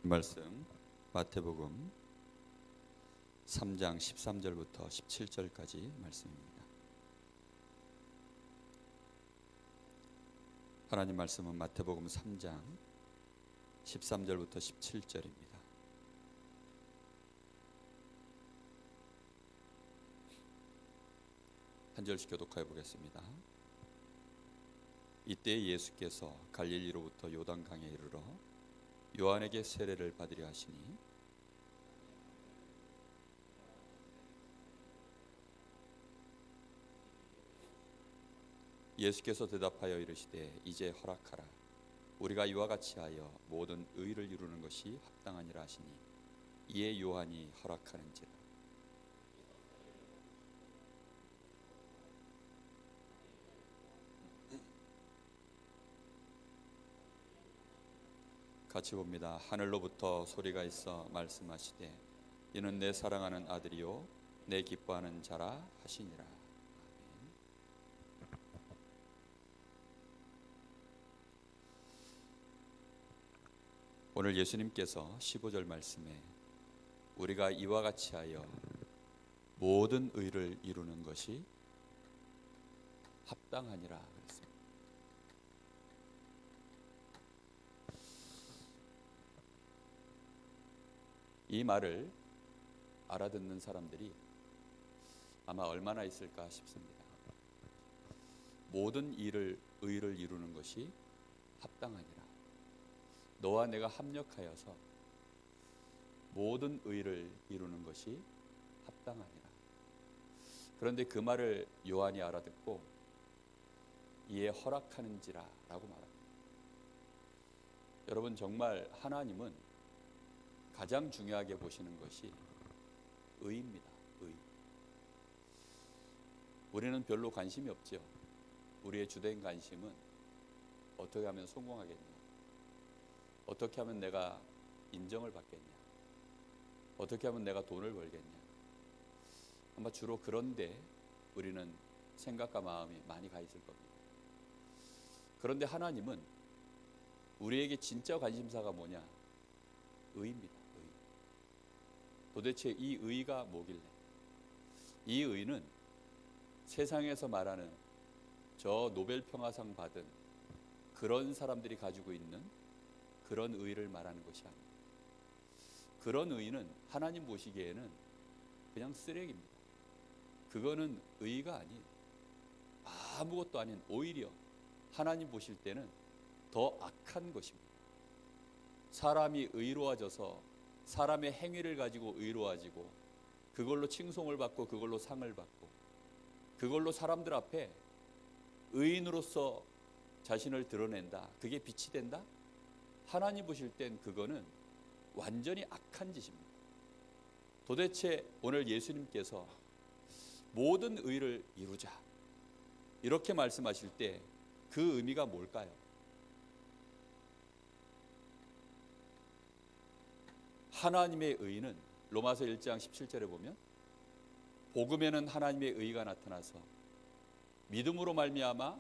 말씀 마태복음 3장 13절부터 17절까지 말씀입니다. 하나님 말씀은 마태복음 3장 13절부터 17절입니다. 한 절씩 교독하여 보겠습니다. 이때 예수께서 갈릴리로부터 요단강에 이르러 요한에게 세례를 받으려 하시니 예수께서 대답하여 이르시되 이제 허락하라. 우리가 이와 같이 하여 모든 의를 이루는 것이 합당하니라 하시니 이에 요한이 허락하는지라. 같이 봅니다. 하늘로부터 소리가 있어 말씀하시되 이는 내 사랑하는 아들이요 내 기뻐하는 자라 하시니라. 아멘. 오늘 예수님께서 15절 말씀에 우리가 이와 같이 하여 모든 의를 이루는 것이 합당하니라 그랬습니다. 이 말을 알아듣는 사람들이 아마 얼마나 있을까 싶습니다. 모든 의를 이루는 것이 합당하니라. 너와 내가 합력하여서 모든 의를 이루는 것이 합당하니라. 그런데 그 말을 요한이 알아듣고 이에 허락하는지라 라고 말합니다. 여러분, 정말 하나님은 가장 중요하게 보시는 것이 의입니다. 의. 우리는 별로 관심이 없죠. 우리의 주된 관심은 어떻게 하면 성공하겠냐, 어떻게 하면 내가 인정을 받겠냐, 어떻게 하면 내가 돈을 벌겠냐. 아마 주로 그런데 우리는 생각과 마음이 많이 가 있을 겁니다. 그런데 하나님은 우리에게 진짜 관심사가 뭐냐? 의입니다. 도대체 이 의가 뭐길래? 이 의는 세상에서 말하는 저 노벨 평화상 받은 그런 사람들이 가지고 있는 그런 의를 말하는 것이 아닙니다. 그런 의는 하나님 보시기에는 그냥 쓰레기입니다. 그거는 의가 아닌, 아무것도 아닌, 오히려 하나님 보실 때는 더 악한 것입니다. 사람이 의로워져서 사람의 행위를 가지고 의로워지고 그걸로 칭송을 받고 그걸로 상을 받고 그걸로 사람들 앞에 의인으로서 자신을 드러낸다. 그게 빛이 된다? 하나님 보실 땐 그거는 완전히 악한 짓입니다. 도대체 오늘 예수님께서 모든 의를 이루자 이렇게 말씀하실 때 그 의미가 뭘까요? 하나님의 의는 로마서 1장 17절에 보면 복음에는 하나님의 의가 나타나서 믿음으로 말미암아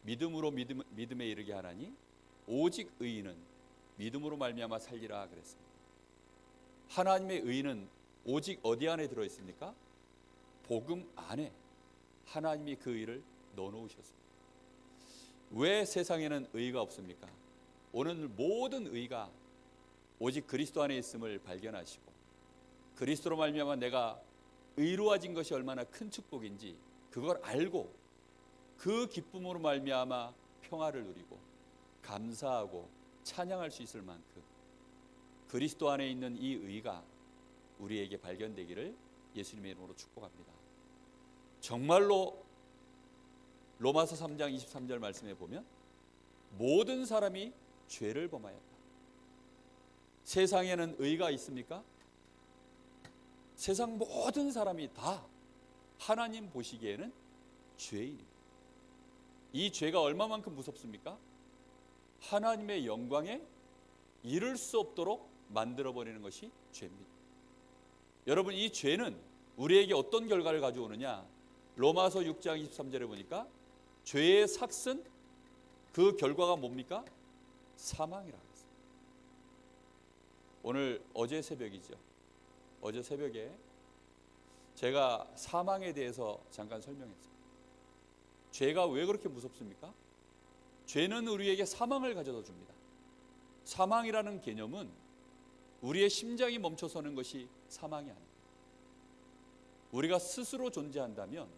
믿음으로 믿음에 이르게 하나니 오직 의인은 믿음으로 말미암아 살리라 그랬습니다. 하나님의 의는 오직 어디 안에 들어 있습니까? 복음 안에 하나님이 그 의를 넣어 놓으셨습니다. 왜 세상에는 의가 없습니까? 오늘 모든 의가 오직 그리스도 안에 있음을 발견하시고 그리스도로 말미암아 내가 의로워진 것이 얼마나 큰 축복인지 그걸 알고 그 기쁨으로 말미암아 평화를 누리고 감사하고 찬양할 수 있을 만큼 그리스도 안에 있는 이 의가 우리에게 발견되기를 예수님의 이름으로 축복합니다. 정말로 로마서 3장 23절 말씀에 보면 모든 사람이 죄를 범하였다. 세상에는 의가 있습니까? 세상 모든 사람이 다 하나님 보시기에는 죄인입니다. 이 죄가 얼마만큼 무섭습니까? 하나님의 영광에 이를 수 없도록 만들어버리는 것이 죄입니다. 여러분, 이 죄는 우리에게 어떤 결과를 가져오느냐? 로마서 6장 23절에 보니까 죄의 삭은 그 결과가 뭡니까? 사망이라. 어제 새벽이죠. 어제 새벽에 제가 사망에 대해서 잠깐 설명했어요. 죄가 왜 그렇게 무섭습니까? 죄는 우리에게 사망을 가져다 줍니다. 사망이라는 개념은 우리의 심장이 멈춰서는 것이 사망이 아닙니다. 우리가 스스로 존재한다면,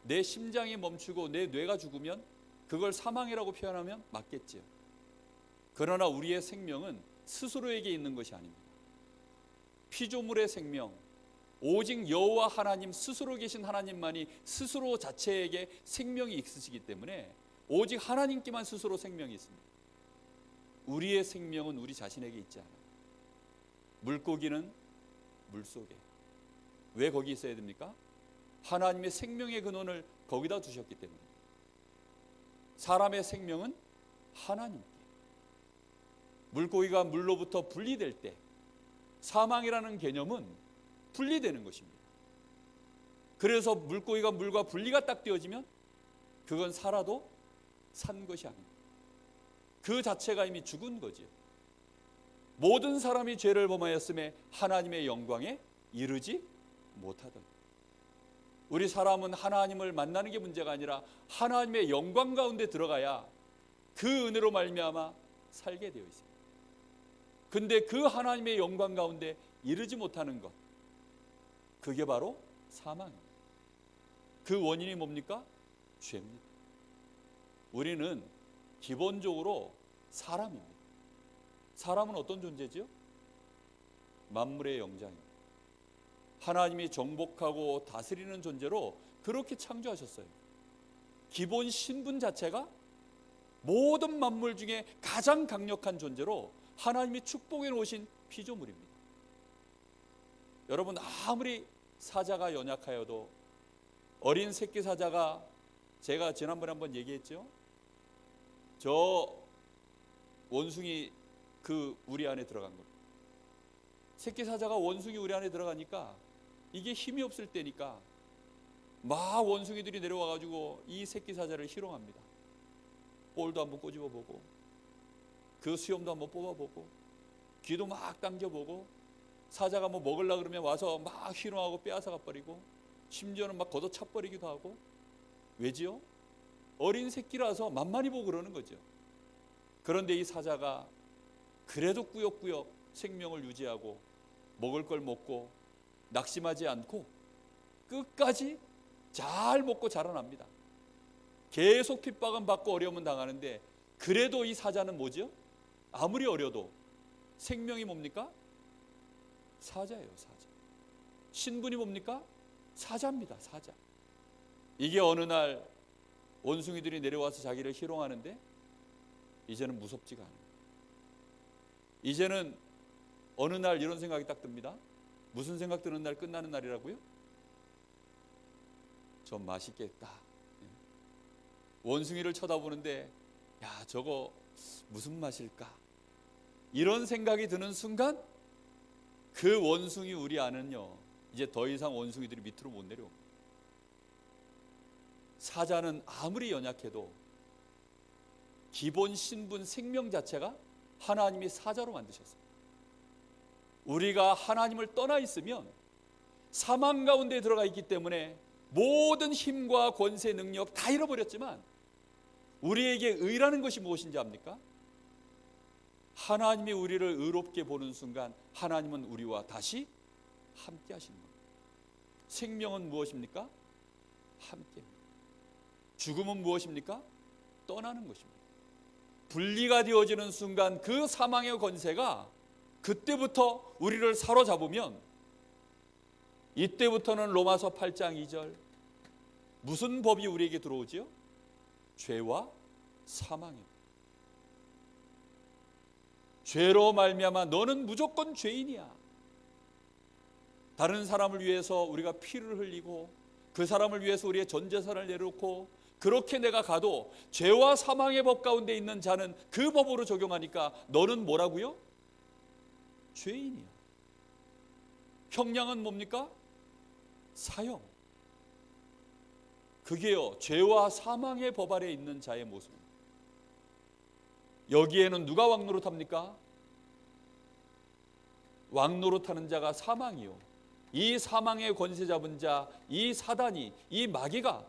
내 심장이 멈추고 내 뇌가 죽으면 그걸 사망이라고 표현하면 맞겠지요. 그러나 우리의 생명은 스스로에게 있는 것이 아닙니다. 피조물의 생명, 오직 여호와 하나님 스스로 계신 하나님만이 스스로 자체에게 생명이 있으시기 때문에 오직 하나님께만 스스로 생명이 있습니다. 우리의 생명은 우리 자신에게 있지 않아요. 물고기는 물속에. 왜 거기 있어야 됩니까? 하나님의 생명의 근원을 거기다 두셨기 때문입니다. 사람의 생명은 하나님께. 물고기가 물로부터 분리될 때 사망이라는 개념은 분리되는 것입니다. 그래서 물고기가 물과 분리가 딱 되어지면 그건 살아도 산 것이 아닙니다. 그 자체가 이미 죽은 거지요. 모든 사람이 죄를 범하였음에 하나님의 영광에 이르지 못하던. 우리 사람은 하나님을 만나는 게 문제가 아니라 하나님의 영광 가운데 들어가야 그 은혜로 말미암아 살게 되어 있습니다. 근데 그 하나님의 영광 가운데 이르지 못하는 것, 그게 바로 사망입니다. 그 원인이 뭡니까? 죄입니다. 우리는 기본적으로 사람입니다. 사람은 어떤 존재지요? 만물의 영장입니다. 하나님이 정복하고 다스리는 존재로 그렇게 창조하셨어요. 기본 신분 자체가 모든 만물 중에 가장 강력한 존재로 하나님이 축복해 놓으신 피조물입니다. 여러분, 아무리 사자가 연약하여도 어린 새끼 사자가, 제가 지난번에 한번 얘기했죠. 저 원숭이 그 우리 안에 들어간 겁니다. 새끼 사자가 원숭이 우리 안에 들어가니까 이게 힘이 없을 때니까 막 원숭이들이 내려와가지고 이 새끼 사자를 희롱합니다. 볼도 한번 꼬집어보고 그 수염도 한번 뽑아보고 귀도 막 당겨보고, 사자가 뭐 먹으려고 그러면 와서 막 희롱하고 빼앗아가 버리고 심지어는 막 걷어차버리기도 하고. 왜지요? 어린 새끼라서 만만히 보고 그러는 거죠. 그런데 이 사자가 그래도 꾸역꾸역 생명을 유지하고 먹을 걸 먹고 낙심하지 않고 끝까지 잘 먹고 자라납니다. 계속 핍박은 받고 어려움은 당하는데 그래도 이 사자는 뭐죠? 아무리 어려도 생명이 뭡니까? 사자예요, 사자. 신분이 뭡니까? 사자입니다, 사자. 이게 어느 날 원숭이들이 내려와서 자기를 희롱하는데 이제는 무섭지가 않아요. 이제는 어느 날 이런 생각이 딱 듭니다. 무슨 생각 드는 날? 끝나는 날이라고요? 좀 맛있겠다. 원숭이를 쳐다보는데 야, 저거 무슨 맛일까? 이런 생각이 드는 순간 그 원숭이 우리 안은요, 이제 더 이상 원숭이들이 밑으로 못 내려옵니다. 사자는 아무리 연약해도 기본 신분 생명 자체가 하나님이 사자로 만드셨습니다. 우리가 하나님을 떠나 있으면 사망 가운데 들어가 있기 때문에 모든 힘과 권세, 능력 다 잃어버렸지만 우리에게 의라는 것이 무엇인지 압니까? 하나님이 우리를 의롭게 보는 순간 하나님은 우리와 다시 함께 하시는 겁니다. 생명은 무엇입니까? 함께입니다. 죽음은 무엇입니까? 떠나는 것입니다. 분리가 되어지는 순간 그 사망의 권세가 그때부터 우리를 사로잡으면, 이때부터는 로마서 8장 2절 무슨 법이 우리에게 들어오지요? 죄와 사망입니다. 죄로 말미암아 너는 무조건 죄인이야. 다른 사람을 위해서 우리가 피를 흘리고 그 사람을 위해서 우리의 전 재산을 내놓고 그렇게 내가 가도 죄와 사망의 법 가운데 있는 자는 그 법으로 적용하니까 너는 뭐라고요? 죄인이야. 형량은 뭡니까? 사형. 그게요, 죄와 사망의 법 아래 있는 자의 모습입니다. 여기에는 누가 왕노릇합니까? 왕노릇하는 자가 사망이요, 이 사망의 권세 잡은 자, 이 사단이, 이 마귀가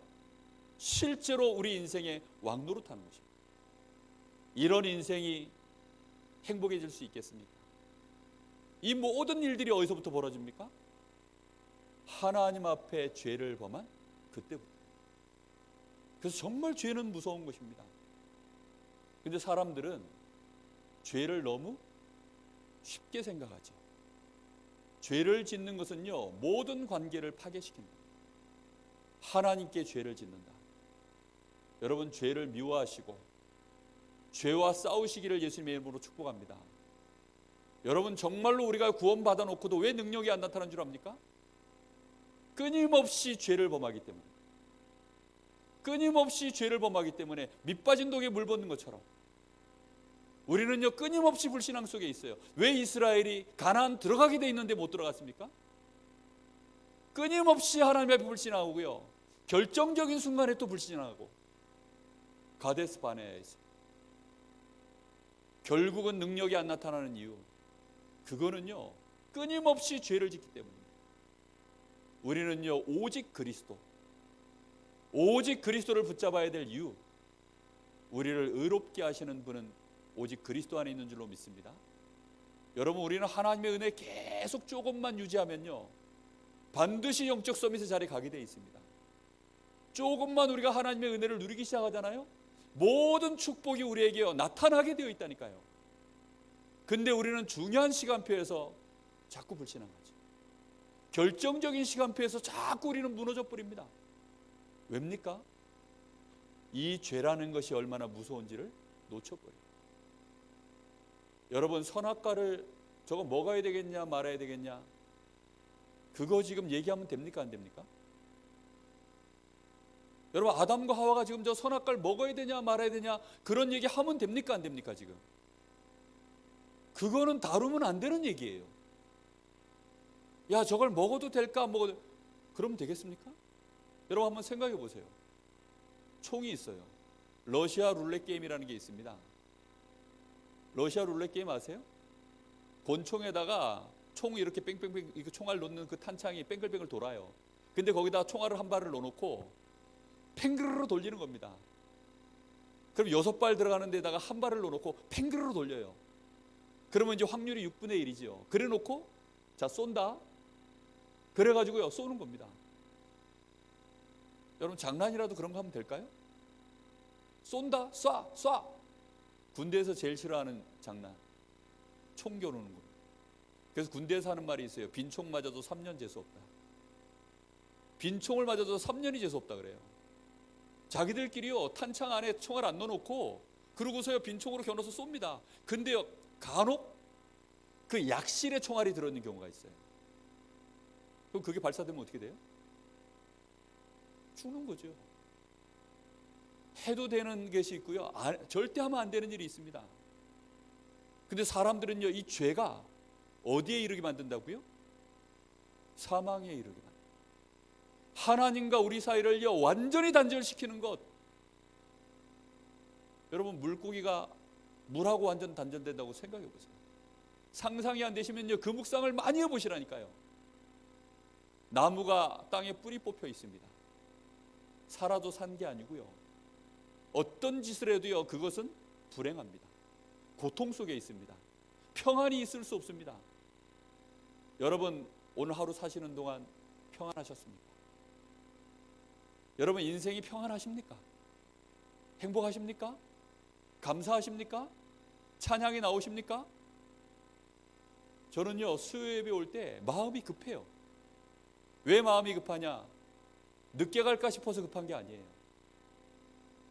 실제로 우리 인생에 왕노릇하는 것입니다. 이런 인생이 행복해질 수 있겠습니까? 이 모든 일들이 어디서부터 벌어집니까? 하나님 앞에 죄를 범한 그때부터. 그래서 정말 죄는 무서운 것입니다. 근데 사람들은 죄를 너무 쉽게 생각하죠. 죄를 짓는 것은요, 모든 관계를 파괴시킵니다. 하나님께 죄를 짓는다. 여러분, 죄를 미워하시고 죄와 싸우시기를 예수님의 이름으로 축복합니다. 여러분, 정말로 우리가 구원받아 놓고도 왜 능력이 안 나타나는 줄 압니까? 끊임없이 죄를 범하기 때문에. 끊임없이 죄를 범하기 때문에 밑빠진 독에 물 붓는 것처럼 우리는요, 끊임없이 불신앙 속에 있어요. 왜 이스라엘이 가나안 들어가게 돼 있는데 못 들어갔습니까? 끊임없이 하나님 앞에 불신하고요, 결정적인 순간에 또 불신하고 가데스 바네아에 있어요. 결국은 능력이 안 나타나는 이유, 그거는요, 끊임없이 죄를 짓기 때문입니다. 우리는요, 오직 그리스도를 붙잡아야 될 이유, 우리를 의롭게 하시는 분은 오직 그리스도 안에 있는 줄로 믿습니다. 여러분, 우리는 하나님의 은혜 계속 조금만 유지하면요, 반드시 영적 서밋의 자리에 가게 되어 있습니다. 조금만 우리가 하나님의 은혜를 누리기 시작하잖아요, 모든 축복이 우리에게 나타나게 되어 있다니까요. 근데 우리는 중요한 시간표에서 자꾸 불신한 거죠. 결정적인 시간표에서 자꾸 우리는 무너져 버립니다. 왜입니까? 이 죄라는 것이 얼마나 무서운지를 놓쳐버려요. 여러분, 선악과를 저거 먹어야 되겠냐 말아야 되겠냐, 그거 지금 얘기하면 됩니까 안 됩니까? 여러분, 아담과 하와가 지금 저 선악과를 먹어야 되냐 말아야 되냐 그런 얘기 하면 됩니까 안 됩니까? 지금 그거는 다루면 안 되는 얘기예요. 야, 저걸 먹어도 될까 안 먹어도, 그러면 되겠습니까? 여러분, 한번 생각해 보세요. 총이 있어요. 러시아 룰렛 게임이라는 게 있습니다. 러시아 룰렛 게임 아세요? 권총에다가 총이 이렇게 뺑뺑뺑, 이렇게 총알 놓는 그 탄창이 뺑글뺑글 돌아요. 근데 거기다 총알을 한 발을 넣어놓고 팽그르르 돌리는 겁니다. 그럼 6발 들어가는 데다가 한 발을 넣어놓고 팽그르르 돌려요. 그러면 이제 확률이 6분의 1이지요. 그래 놓고 자, 쏜다. 그래가지고요, 쏘는 겁니다. 여러분, 장난이라도 그런 거 하면 될까요? 쏜다, 쏴. 군대에서 제일 싫어하는 장난, 총 겨누는 겁니다. 그래서 군대에서 하는 말이 있어요. 빈총 맞아도 3년 재수없다. 빈총을 맞아도 3년이 재수없다 그래요. 자기들끼리요, 탄창 안에 총알 안 넣어놓고 그러고서요, 빈총으로 겨눠서 쏩니다. 근데요, 간혹 그 약실에 총알이 들어있는 경우가 있어요. 그럼 그게 발사되면 어떻게 돼요? 죽는 거죠. 해도 되는 것이 있고요, 절대 하면 안 되는 일이 있습니다. 근데 사람들은요, 이 죄가 어디에 이르게 만든다고요? 사망에 이르게 만든다. 하나님과 우리 사이를요, 완전히 단절시키는 것. 여러분, 물고기가 물하고 완전 단절된다고 생각해 보세요. 상상이 안 되시면요, 그 묵상을 많이 해보시라니까요. 나무가 땅에 뿌리 뽑혀 있습니다. 살아도 산 게 아니고요, 어떤 짓을 해도요, 그것은 불행합니다. 고통 속에 있습니다. 평안이 있을 수 없습니다. 여러분, 오늘 하루 사시는 동안 평안하셨습니까? 여러분, 인생이 평안하십니까? 행복하십니까? 감사하십니까? 찬양이 나오십니까? 저는요, 수요 예배 올 때 마음이 급해요. 왜 마음이 급하냐? 늦게 갈까 싶어서 급한 게 아니에요.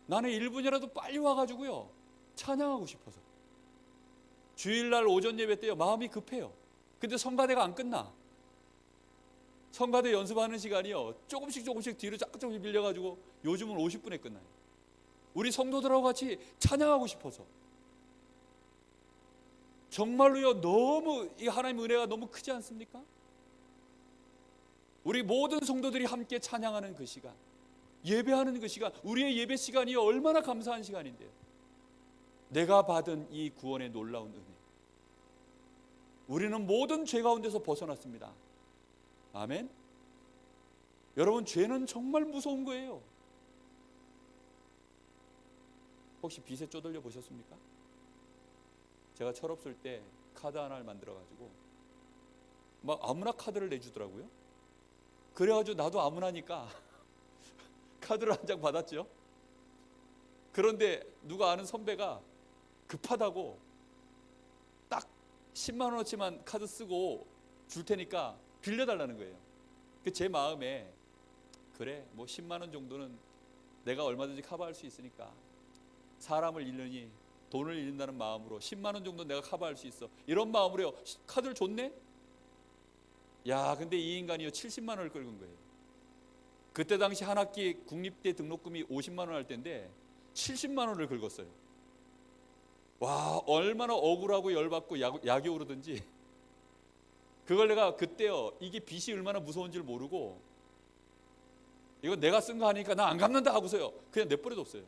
나는 1분이라도 빨리 와가지고요, 찬양하고 싶어서. 주일날 오전 예배 때요, 마음이 급해요. 근데 성가대가 안 끝나. 성가대 연습하는 시간이요, 조금씩 뒤로 조금씩 밀려가지고 요즘은 50분에 끝나요. 우리 성도들하고 같이 찬양하고 싶어서. 정말로요, 너무 이 하나님의 은혜가 너무 크지 않습니까? 우리 모든 성도들이 함께 찬양하는 그 시간, 예배하는 그 시간, 우리의 예배 시간이 얼마나 감사한 시간인데요. 내가 받은 이 구원의 놀라운 은혜. 우리는 모든 죄 가운데서 벗어났습니다. 아멘. 여러분, 죄는 정말 무서운 거예요. 혹시 빚에 쪼들려 보셨습니까? 제가 철없을 때 카드 하나를 만들어 가지고 막 아무나 카드를 내주더라고요. 그래가지고 나도 아무나니까 카드를 한 장 받았죠. 그런데 누가 아는 선배가 급하다고 딱 10만 원어치만 카드 쓰고 줄 테니까 빌려달라는 거예요. 제 마음에 그래, 뭐 10만 원 정도는 내가 얼마든지 커버할 수 있으니까, 사람을 잃느니 돈을 잃는다는 마음으로 10만 원 정도 내가 커버할 수 있어, 이런 마음으로요 카드를 줬네. 야, 근데 이 인간이요 70만 원을 끌은 거예요. 그때 당시 한 학기 국립대 등록금이 50만 원 할 때인데 70만 원을 긁었어요. 와, 얼마나 억울하고 열받고 약이 오르든지. 그걸 내가 그때요, 이게 빚이 얼마나 무서운 줄 모르고, 이거 내가 쓴 거 하니까 나 안 갚는다 하고서요 그냥 내버려뒀어요.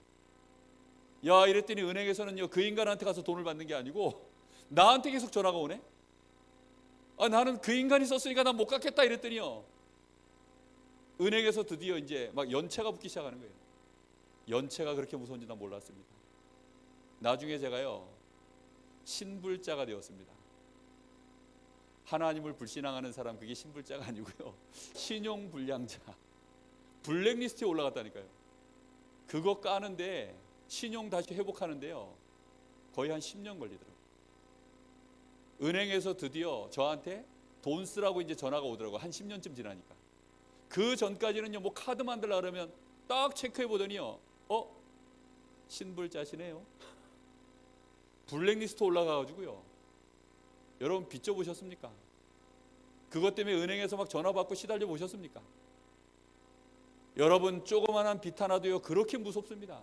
야, 이랬더니 은행에서는요 그 인간한테 가서 돈을 받는 게 아니고 나한테 계속 전화가 오네. 나는 그 인간이 썼으니까 난 못 갚겠다 이랬더니요, 은행에서 드디어 이제 막 연체가 붙기 시작하는 거예요. 연체가 그렇게 무서운지 난 몰랐습니다. 나중에 제가요 신불자가 되었습니다. 하나님을 불신앙하는 사람, 그게 신불자가 아니고요 신용불량자, 블랙리스트에 올라갔다니까요. 그거 까는데, 신용 다시 회복하는데요 거의 한 10년 걸리더라고요. 은행에서 드디어 저한테 돈 쓰라고 이제 전화가 오더라고요. 한 10년쯤 지나니까. 그 전까지는요 뭐 카드 만들려고 그러면 딱 체크해 보더니요, 신불자시네요. 블랙리스트 올라가가지고요. 여러분, 빚져 보셨습니까? 그것 때문에 은행에서 막 전화 받고 시달려 보셨습니까? 여러분, 조그만한 빚 하나도요 그렇게 무섭습니다.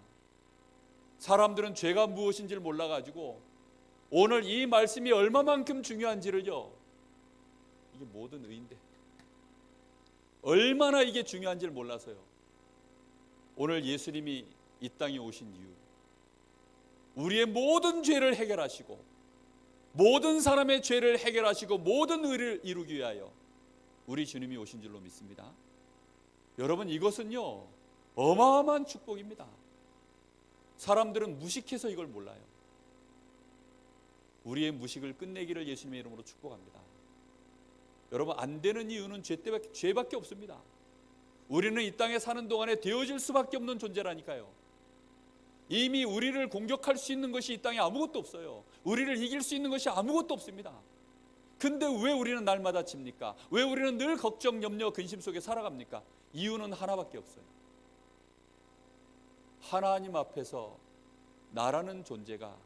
사람들은 죄가 무엇인지를 몰라가지고 오늘 이 말씀이 얼마만큼 중요한지를요, 이게 모든 의인데 얼마나 이게 중요한지를 몰라서요, 오늘 예수님이 이 땅에 오신 이유, 우리의 모든 죄를 해결하시고 모든 사람의 죄를 해결하시고 모든 의를 이루기 위하여 우리 주님이 오신 줄로 믿습니다. 여러분, 이것은요 어마어마한 축복입니다. 사람들은 무식해서 이걸 몰라요. 우리의 무식을 끝내기를 예수님의 이름으로 축복합니다. 여러분, 안 되는 이유는 죄밖에 없습니다. 우리는 이 땅에 사는 동안에 되어질 수밖에 없는 존재라니까요. 이미 우리를 공격할 수 있는 것이 이 땅에 아무것도 없어요. 우리를 이길 수 있는 것이 아무것도 없습니다. 근데 왜 우리는 날마다 집니까? 왜 우리는 늘 걱정, 염려, 근심 속에 살아갑니까? 이유는 하나밖에 없어요. 하나님 앞에서 나라는 존재가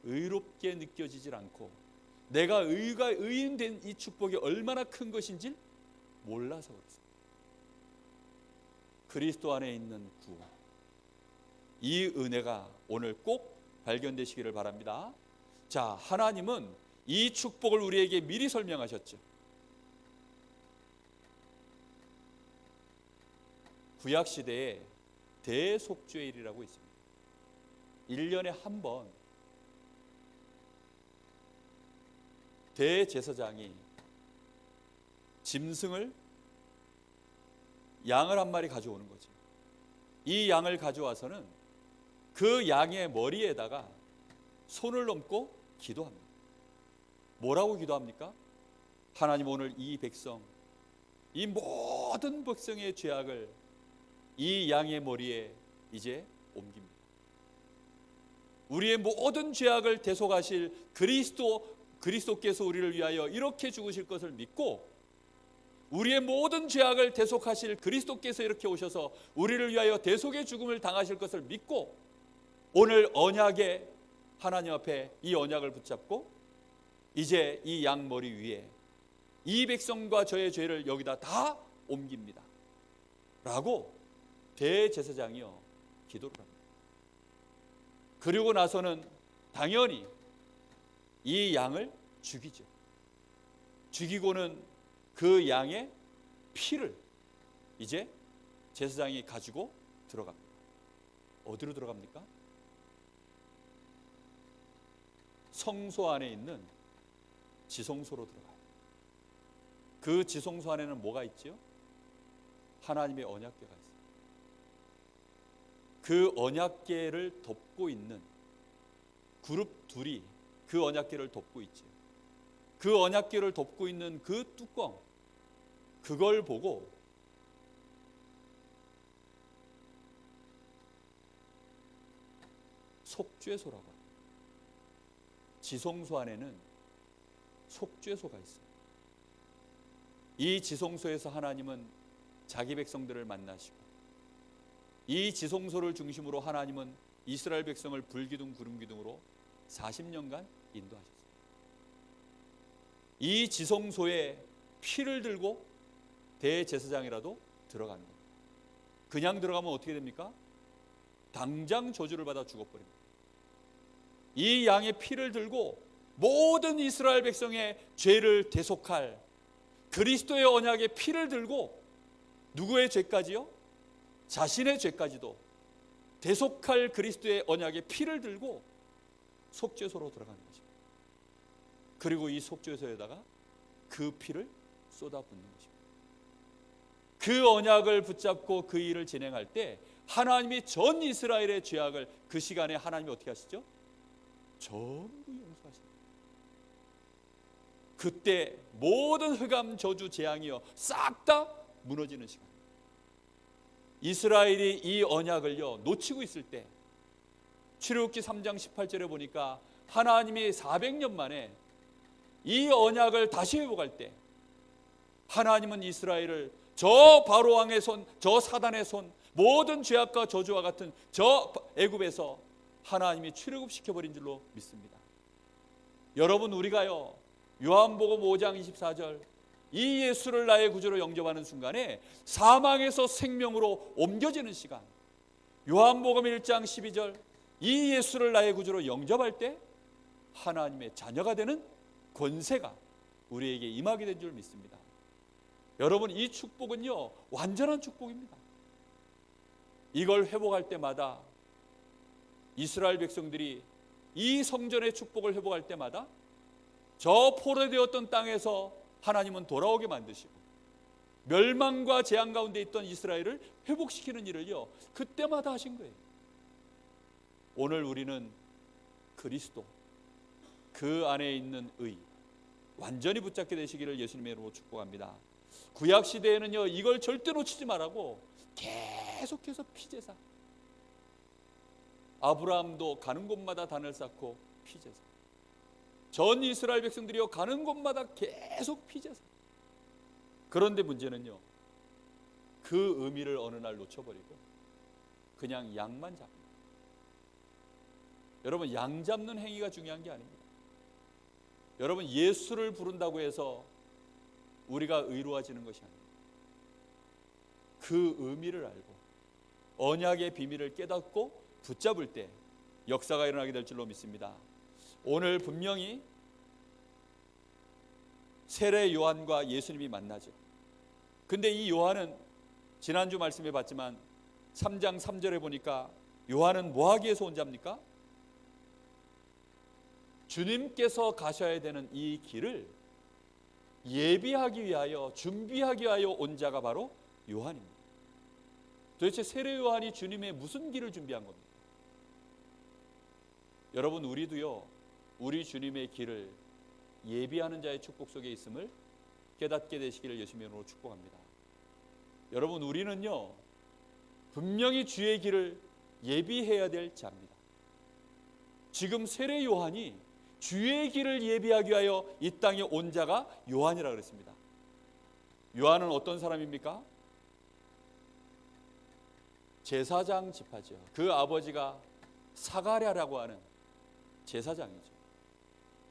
의롭게 느껴지질 않고, 내가 의인된 이 축복이 얼마나 큰 것인지 몰라서 그렇습니다. 그리스도 안에 있는 구원, 이 은혜가 오늘 꼭 발견되시기를 바랍니다. 자, 하나님은 이 축복을 우리에게 미리 설명하셨죠. 구약시대에 대속죄일이라고 있습니다. 1년에 한 번 대제사장이 짐승을, 양을 한 마리 가져오는 거죠. 이 양을 가져와서는 그 양의 머리에다가 손을 얹고 기도합니다. 뭐라고 기도합니까? 하나님, 오늘 이 백성, 이 모든 백성의 죄악을 이 양의 머리에 이제 옮깁니다. 우리의 모든 죄악을 대속하실 그리스도께서 우리를 위하여 이렇게 죽으실 것을 믿고, 우리의 모든 죄악을 대속하실 그리스도께서 이렇게 오셔서 우리를 위하여 대속의 죽음을 당하실 것을 믿고, 오늘 언약의 하나님 앞에 이 언약을 붙잡고 이제 이 양 머리 위에 이 백성과 저의 죄를 여기다 다 옮깁니다 라고 대제사장이요 기도를 합니다. 그리고 나서는 당연히 이 양을 죽이죠. 죽이고는 그 양의 피를 이제 제사장이 가지고 들어갑니다. 어디로 들어갑니까? 성소 안에 있는 지성소로 들어가요. 그 지성소 안에는 뭐가 있지요? 하나님의 언약궤가 있어요. 그 언약궤를 덮고 있는 그룹 둘이 그 언약궤를 덮고 있죠. 그 언약궤를 덮고 있는 그 뚜껑, 그걸 보고 속죄소라고 합니다. 지성소 안에는 속죄소가 있어요. 이 지성소에서 하나님은 자기 백성들을 만나시고, 이 지성소를 중심으로 하나님은 이스라엘 백성을 불기둥 구름기둥으로 40년간 인도하셨어요. 이 지성소에 피를 들고 대제사장이라도 들어가는 겁니다. 그냥 들어가면 어떻게 됩니까? 당장 저주를 받아 죽어버립니다. 이 양의 피를 들고 모든 이스라엘 백성의 죄를 대속할 그리스도의 언약의 피를 들고 누구의 죄까지요? 자신의 죄까지도 대속할 그리스도의 언약의 피를 들고 속죄소로 들어가는 것입니다. 그리고 이 속죄소에다가 그 피를 쏟아붓는 것입니다. 그 언약을 붙잡고 그 일을 진행할 때 하나님이 전 이스라엘의 죄악을 그 시간에 하나님이 어떻게 하시죠? 전부 용서하십니다. 그때 모든 흑암 저주 재앙이요 싹 다 무너지는 시간. 이스라엘이 이 언약을요 놓치고 있을 때 출애굽기 3장 18절에 보니까 하나님이 400년 만에 이 언약을 다시 회복할 때 하나님은 이스라엘을 저 바로 왕의 손, 저 사단의 손, 모든 죄악과 저주와 같은 저 애굽에서 하나님이 출애굽시켜버린 줄로 믿습니다. 여러분, 우리가요 요한복음 5장 24절 이 예수를 나의 구주로 영접하는 순간에 사망에서 생명으로 옮겨지는 시간, 요한복음 1장 12절 이 예수를 나의 구주로 영접할 때 하나님의 자녀가 되는 권세가 우리에게 임하게 된 줄 믿습니다. 여러분, 이 축복은요 완전한 축복입니다. 이걸 회복할 때마다 이스라엘 백성들이 이 성전의 축복을 회복할 때마다 저 포로되었던 땅에서 하나님은 돌아오게 만드시고 멸망과 재앙 가운데 있던 이스라엘을 회복시키는 일을요 그때마다 하신 거예요. 오늘 우리는 그리스도 그 안에 있는 의 완전히 붙잡게 되시기를 예수님의 이름으로 축복합니다. 구약 시대에는요 이걸 절대 놓치지 말라고 계속해서 피제사, 아브라함도 가는 곳마다 단을 쌓고 피제사, 전 이스라엘 백성들이요 가는 곳마다 계속 피제사. 그런데 문제는요 그 의미를 어느 날 놓쳐버리고 그냥 양만 잡니다. 여러분, 양 잡는 행위가 중요한 게 아닙니다. 여러분, 예수를 부른다고 해서 우리가 의로워지는 것이 아닙니다. 그 의미를 알고 언약의 비밀을 깨닫고 붙잡을 때 역사가 일어나게 될 줄로 믿습니다. 오늘 분명히 세례 요한과 예수님이 만나죠. 근데 이 요한은 지난주 말씀해 봤지만 3장 3절에 보니까 요한은 뭐 하기 위해서 온 자입니까? 주님께서 가셔야 되는 이 길을 예비하기 위하여, 준비하기 위하여 온 자가 바로 요한입니다. 도대체 세례 요한이 주님의 무슨 길을 준비한 겁니까? 여러분, 우리도요 우리 주님의 길을 예비하는 자의 축복 속에 있음을 깨닫게 되시기를 예수님의 이름으로 축복합니다. 여러분, 우리는요 분명히 주의 길을 예비해야 될 자입니다. 지금 세례 요한이 주의 길을 예비하기 위하여 이 땅에 온 자가 요한이라 그랬습니다. 요한은 어떤 사람입니까? 제사장 지파죠. 그 아버지가 사가랴라고 하는 제사장이죠.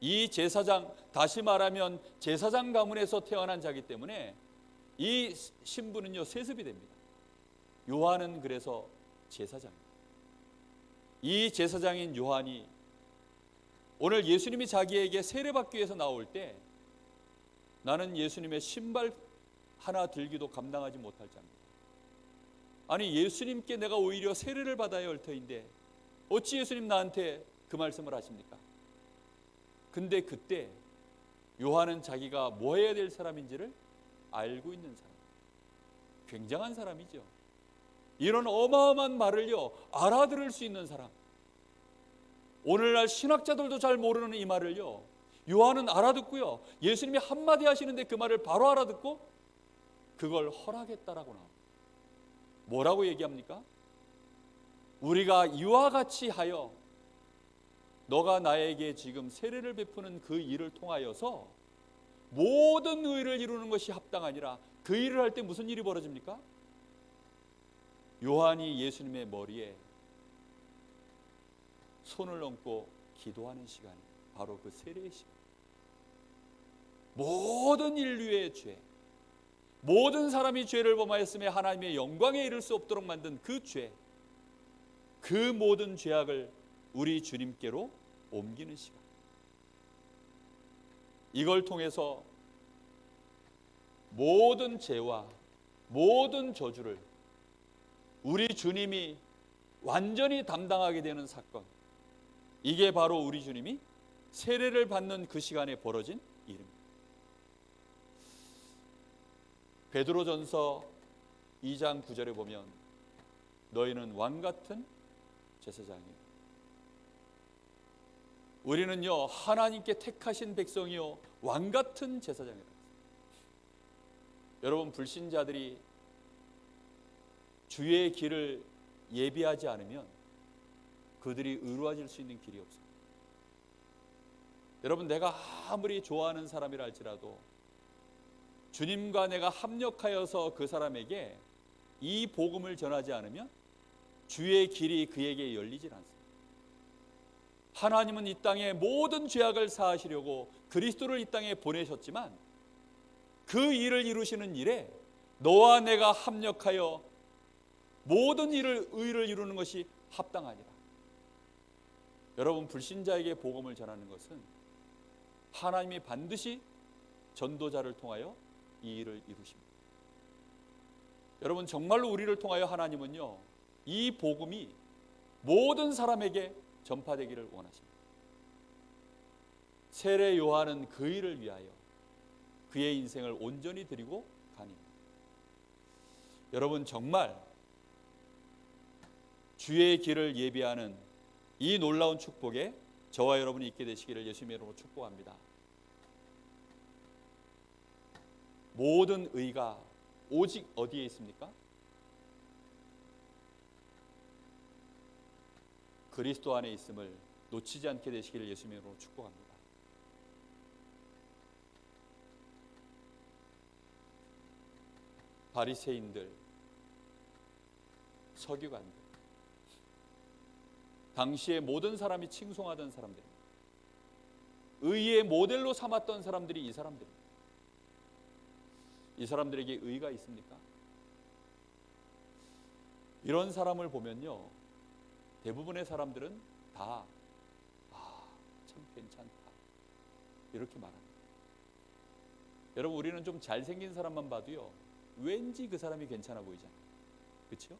이 제사장, 다시 말하면 제사장 가문에서 태어난 자기 때문에 이 신분은요 세습이 됩니다. 요한은 그래서 제사장입니다. 이 제사장인 요한이 오늘 예수님이 자기에게 세례받기 위해서 나올 때 나는 예수님의 신발 하나 들기도 감당하지 못할 자입니다. 아니, 예수님께 내가 오히려 세례를 받아야 할 터인데 어찌 예수님 나한테 그 말씀을 하십니까? 근데 그때 요한은 자기가 뭐 해야 될 사람인지를 알고 있는 사람. 굉장한 사람이죠. 이런 어마어마한 말을요, 알아들을 수 있는 사람. 오늘날 신학자들도 잘 모르는 이 말을요, 요한은 알아듣고요, 예수님이 한마디 하시는데 그 말을 바로 알아듣고 그걸 허락했다라고 나옵니다. 뭐라고 얘기합니까? 우리가 이와 같이 하여 너가 나에게 지금 세례를 베푸는 그 일을 통하여서 모든 의를 이루는 것이 합당하니라. 그 일을 할 때 무슨 일이 벌어집니까? 요한이 예수님의 머리에 손을 얹고 기도하는 시간이 바로 그 세례의 시간. 모든 인류의 죄, 모든 사람이 죄를 범하였으며 하나님의 영광에 이를 수 없도록 만든 그 죄, 그 모든 죄악을 우리 주님께로 옮기는 시간. 이걸 통해서 모든 죄와 모든 저주를 우리 주님이 완전히 담당하게 되는 사건, 이게 바로 우리 주님이 세례를 받는 그 시간에 벌어진 일입니다. 베드로전서 2장 9절에 보면 너희는 왕같은 제사장이요, 우리는요 하나님께 택하신 백성이요 왕같은 제사장이라. 여러분, 불신자들이 주의 길을 예비하지 않으면 그들이 의로워질 수 있는 길이 없어요. 여러분, 내가 아무리 좋아하는 사람이라 할지라도 주님과 내가 합력하여서 그 사람에게 이 복음을 전하지 않으면 주의 길이 그에게 열리질 않습니다. 하나님은 이 땅에 모든 죄악을 사하시려고 그리스도를 이 땅에 보내셨지만 그 일을 이루시는 일에 너와 내가 합력하여 모든 의를 이루는 것이 합당하니라. 여러분, 불신자에게 복음을 전하는 것은 하나님이 반드시 전도자를 통하여 이 일을 이루십니다. 여러분, 정말로 우리를 통하여 하나님은요 이 복음이 모든 사람에게 전파되기를 원하십니다. 세례 요한은 그 일을 위하여 그의 인생을 온전히 드리고 가니, 여러분 정말 주의 길을 예비하는 이 놀라운 축복에 저와 여러분이 있게 되시기를 예수님의 이름으로 축복합니다. 모든 의가 오직 어디에 있습니까? 그리스도 안에 있음을 놓치지 않게 되시기를 예수님의 이름으로 축복합니다. 바리새인들, 서기관들, 당시에 모든 사람이 칭송하던 사람들입니다. 의의 모델로 삼았던 사람들이 이 사람들입니다. 이 사람들에게 의가 있습니까? 이런 사람을 보면요, 대부분의 사람들은 다 참 괜찮다 이렇게 말합니다. 여러분, 우리는 좀 잘생긴 사람만 봐도요 왠지 그 사람이 괜찮아 보이잖아요. 그렇죠?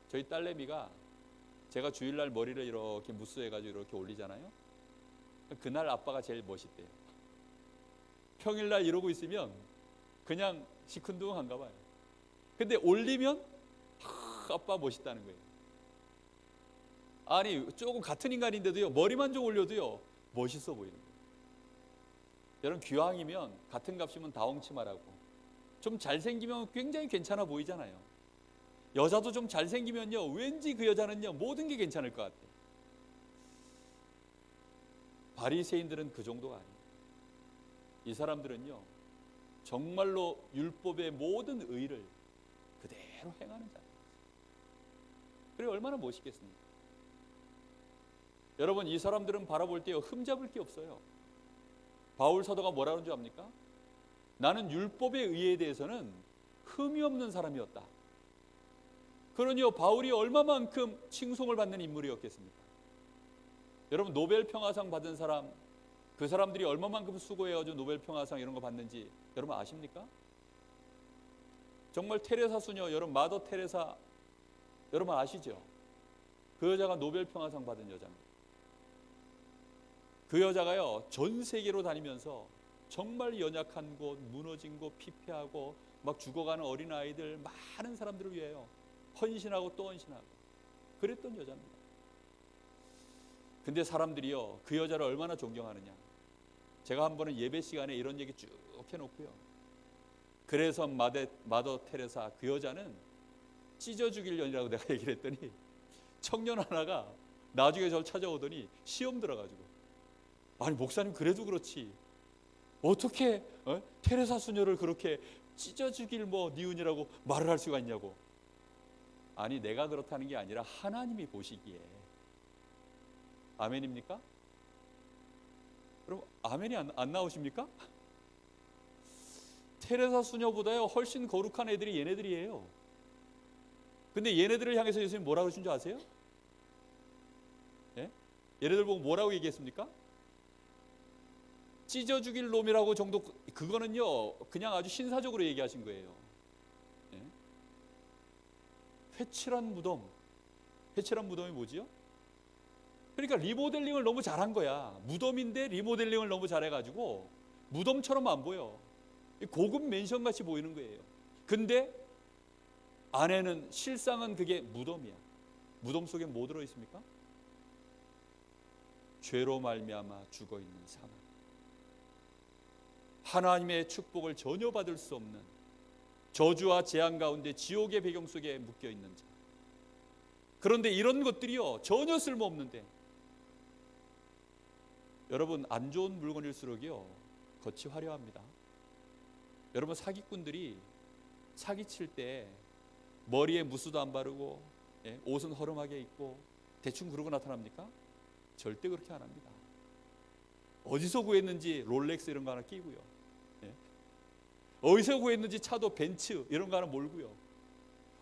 저희 딸내미가 제가 주일날 머리를 이렇게 무스해가지고 이렇게 올리잖아요. 그날 아빠가 제일 멋있대요. 평일날 이러고 있으면 그냥 시큰둥한가 봐요. 근데 올리면 아빠 멋있다는 거예요. 아니, 조금 같은 인간인데도요 머리만 좀 올려도요 멋있어 보이는 거예요. 여러분, 귀왕이면 같은 값이면 다홍치마라고, 좀 잘생기면 굉장히 괜찮아 보이잖아요. 여자도 좀 잘생기면요 왠지 그 여자는요 모든 게 괜찮을 것 같아요. 바리새인들은 그 정도가 아니에요. 이 사람들은요 정말로 율법의 모든 의를 그대로 행하는 자예요. 그래 얼마나 멋있겠습니까? 여러분, 이 사람들은 바라볼 때요 흠잡을 게 없어요. 바울 사도가 뭐라는 줄 압니까? 나는 율법의 의에 대해서는 흠이 없는 사람이었다. 그러니요 바울이 얼마만큼 칭송을 받는 인물이었겠습니까? 여러분, 노벨 평화상 받은 사람, 그 사람들이 얼마만큼 수고해가지고 노벨 평화상 이런 거 받는지 여러분 아십니까? 정말 테레사 수녀, 여러분 마더 테레사 여러분 아시죠? 그 여자가 노벨 평화상 받은 여자입니다. 그 여자가요 전 세계로 다니면서 정말 연약한 곳, 무너진 곳, 피폐하고 막 죽어가는 어린아이들, 많은 사람들을 위해요 헌신하고 또 헌신하고 그랬던 여자입니다. 근데 사람들이요 그 여자를 얼마나 존경하느냐. 제가 한 번은 예배 시간에 이런 얘기 쭉 해놓고요, 그래서 마더 테레사 그 여자는 찢어 죽일 년이라고 내가 얘기를 했더니 청년 하나가 나중에 저를 찾아오더니 시험 들어가지고, 아니 목사님 그래도 그렇지 어떻게 테레사 수녀를 그렇게 찢어 죽일 니은이라고 말을 할 수가 있냐고. 아니 내가 그렇다는 게 아니라 하나님이 보시기에. 아멘입니까? 그럼 아멘이 안 나오십니까? 테레사 수녀보다요 훨씬 거룩한 애들이 얘네들이에요. 근데 얘네들을 향해서 예수님 뭐라고 하신 줄 아세요? 예? 얘네들 보고 뭐라고 얘기했습니까? 찢어 죽일 놈이라고 정도. 그거는요 그냥 아주 신사적으로 얘기하신 거예요. 예? 회칠한 무덤. 회칠한 무덤이 뭐지요? 그러니까 리모델링을 너무 잘한 거야. 무덤인데 리모델링을 너무 잘해가지고 무덤처럼 안 보여. 고급 맨션 같이 보이는 거예요. 근데 안에는 실상은 그게 무덤이야. 무덤 속에 뭐 들어 있습니까? 죄로 말미암아 죽어 있는 사람, 하나님의 축복을 전혀 받을 수 없는 저주와 재앙 가운데 지옥의 배경 속에 묶여 있는 자. 그런데 이런 것들이요 전혀 쓸모없는데, 여러분 안 좋은 물건일수록요 겉이 화려합니다. 여러분 사기꾼들이 사기칠 때 머리에 무스도 안 바르고 옷은 허름하게 입고 대충 그러고 나타납니까? 절대 그렇게 안 합니다. 어디서 구했는지 롤렉스 이런 거 하나 끼고요, 어디서 구했는지 차도 벤츠 이런 거 하나 몰고요,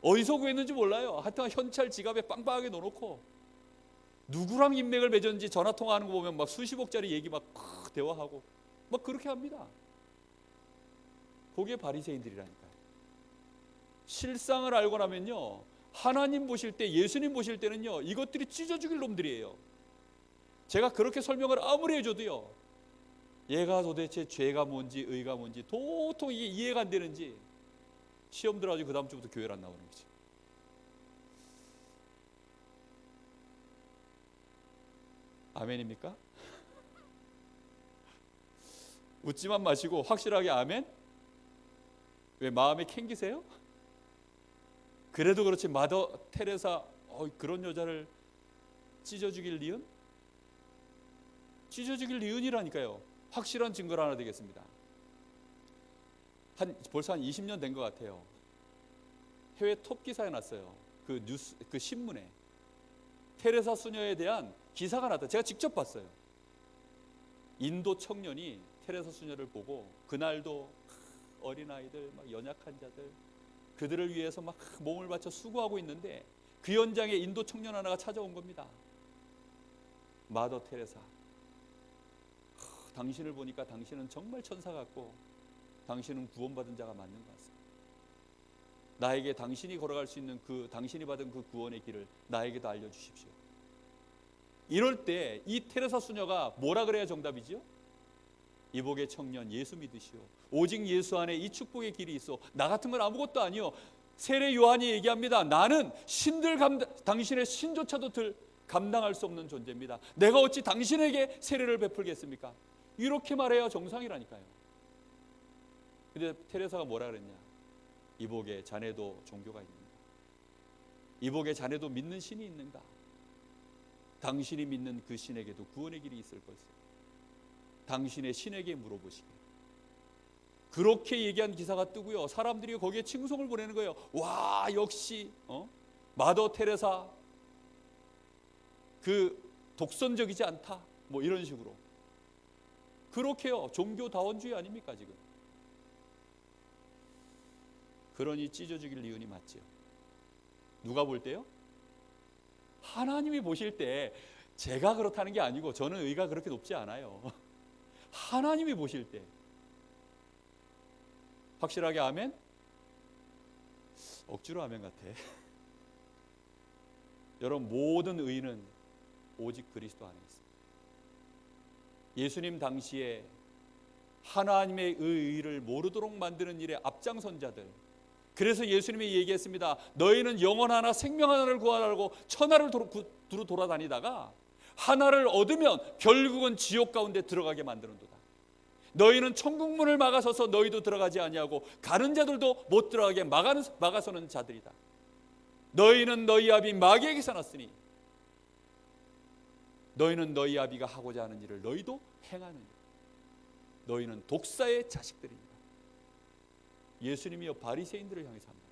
어디서 구했는지 몰라요. 하여튼 현찰 지갑에 빵빵하게 넣어놓고 누구랑 인맥을 맺었는지 전화통화하는 거 보면 막 수십억짜리 얘기 막 대화하고 막 그렇게 합니다. 그게 바리새인들이라니까요. 실상을 알고 나면요 하나님 보실 때, 예수님 보실 때는요 이것들이 찢어 죽일 놈들이에요. 제가 그렇게 설명을 아무리 해줘도요 얘가 도대체 죄가 뭔지 의가 뭔지 도통 이게 이해가 안 되는지 시험 들어가지고 그 다음 주부터 교회를 안 나오는 거죠. 아멘입니까? 웃지만 마시고 확실하게 아멘? 왜 마음에 캥기세요? 그래도 그렇지 마더 테레사 그런 여자를 찢어 죽일 리은? 찢어 죽일 리은이라니까요. 확실한 증거를 하나 되겠습니다. 벌써 한 20년 된 것 같아요. 해외 톱 기사에 났어요. 그 뉴스, 그 신문에 테레사 수녀에 대한 기사가 났다. 제가 직접 봤어요. 인도 청년이 테레사 수녀를 보고 그날도 어린아이들, 막 연약한 자들, 그들을 위해서 막 몸을 바쳐 수고하고 있는데 그 현장에 인도 청년 하나가 찾아온 겁니다. 마더 테레사, 당신을 보니까 당신은 정말 천사 같고 당신은 구원받은 자가 맞는 것 같습니다. 나에게 당신이 걸어갈 수 있는 당신이 받은 그 구원의 길을 나에게도 알려주십시오. 이럴 때 이 테레사 수녀가 뭐라 그래야 정답이지요? 이복의 청년, 예수 믿으시오. 오직 예수 안에 이 축복의 길이 있어. 나 같은 건 아무것도 아니요. 세례 요한이 얘기합니다. 나는 당신의 신조차도 감당할 수 없는 존재입니다. 내가 어찌 당신에게 세례를 베풀겠습니까? 이렇게 말해야 정상이라니까요. 근데 테레사가 뭐라 그랬냐? 이복의 자네도 종교가 있는가? 이복의 자네도 믿는 신이 있는가? 당신이 믿는 그 신에게도 구원의 길이 있을 것이다. 당신의 신에게 물어보시게. 그렇게 얘기한 기사가 뜨고요. 사람들이 거기에 칭송을 보내는 거예요. 와, 역시 마더 테레사 그 독선적이지 않다. 뭐 이런 식으로. 그렇게요. 종교다원주의 아닙니까 지금? 그러니 찢어 죽일 리은이 맞죠. 누가 볼 때요? 하나님이 보실 때. 제가 그렇다는 게 아니고 저는 의가 그렇게 높지 않아요. 하나님이 보실 때. 확실하게 아멘? 억지로 아멘 같아. 여러분 모든 의는 오직 그리스도 안에 있습니다. 예수님 당시에 하나님의 의를 모르도록 만드는 일에 앞장선 자들, 그래서 예수님이 얘기했습니다. 너희는 영혼 하나 생명 하나를 구하라고 천하를 두루 돌아다니다가 하나를 얻으면 결국은 지옥 가운데 들어가게 만드는도다. 너희는 천국문을 막아서서 너희도 들어가지 아니하고 가는 자들도 못 들어가게 막아서는 자들이다. 너희는 너희 아비 마귀에게서 났으니 너희는 너희 아비가 하고자 하는 일을 너희도 행하느니라. 너희는 독사의 자식들이니라. 예수님이여 바리새인들을 향해서 합니다.